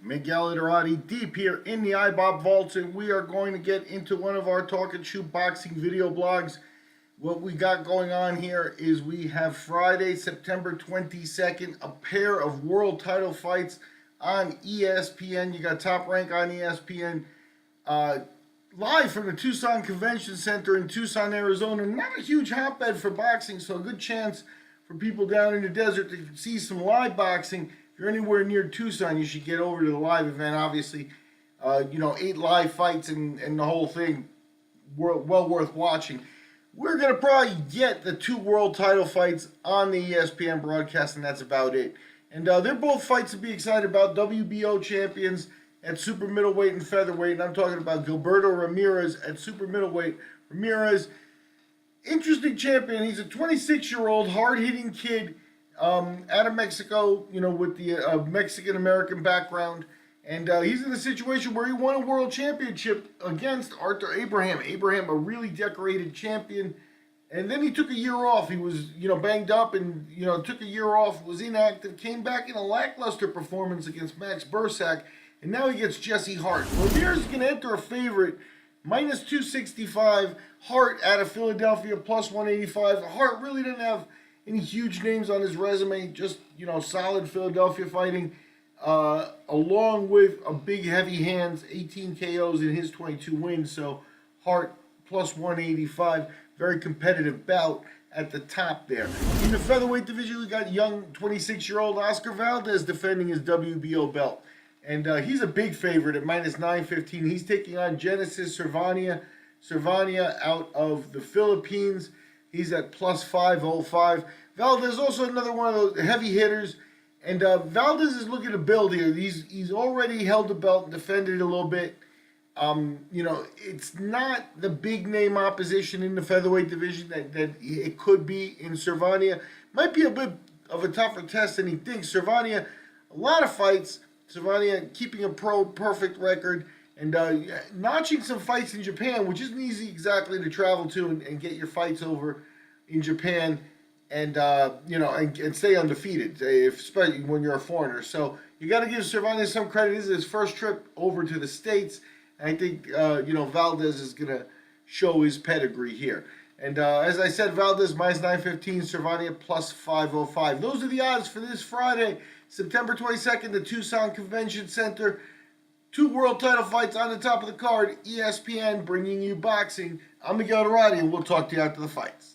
Miguel Iterati deep here in the iBob vaults, and we are going to get into one of our talk and shoot boxing video blogs. What we got going on here is we have Friday, September 22nd, a pair of world title fights on ESPN. You got Top Rank on ESPN, live from the Tucson Convention Center in Tucson, Arizona. Not a huge hotbed for boxing, so a good chance for people down in the desert to see some live boxing. If you're anywhere near Tucson, you should get over to the live event. Obviously, 8 live fights and the whole thing, well worth watching. We're going to probably get the 2 world title fights on the ESPN broadcast, and that's about it. And they're both fights to be excited about. WBO champions at super middleweight and featherweight. And I'm talking about Gilberto Ramirez at super middleweight. Ramirez, interesting champion. He's a 26-year-old, hard-hitting kid out of Mexico, with the Mexican-American background. And he's in a situation where he won a world championship against Arthur Abraham. Abraham, a really decorated champion. And then he took a year off. He was, banged up and, took a year off, was inactive, came back in a lackluster performance against Max Bursak. And now he gets Jesse Hart. Ramirez is going to enter a favorite, minus 265. Hart out of Philadelphia, plus 185. Hart really didn't have any huge names on his resume, just, solid Philadelphia fighting, along with a big heavy hands, 18 KOs in his 22 wins. So Hart plus 185, very competitive bout at the top there. In the featherweight division, we got young 26-year-old Oscar Valdez defending his WBO belt. And he's a big favorite at minus 915. He's taking on Genesis Cervania. Cervania out of the Philippines. He's at plus 505. Valdez also another one of those heavy hitters. And Valdez is looking to build here. He's already held the belt and defended it a little bit. It's not the big name opposition in the featherweight division that it could be in Cervania. Might be a bit of a tougher test than he thinks. Cervania, a lot of fights. Cervania keeping a perfect record and notching some fights in Japan, which isn't easy exactly to travel to and get your fights over in Japan and and stay undefeated, especially when you're a foreigner. So you got to give Cervania some credit. This is his first trip over to the States. And I think Valdez is going to show his pedigree here. And as I said, Valdez minus 915, Cervania plus 505. Those are the odds for this Friday, September 22nd, the Tucson Convention Center. 2 world title fights on the top of the card. ESPN bringing you boxing. I'm Miguel Iterati, and we'll talk to you after the fights.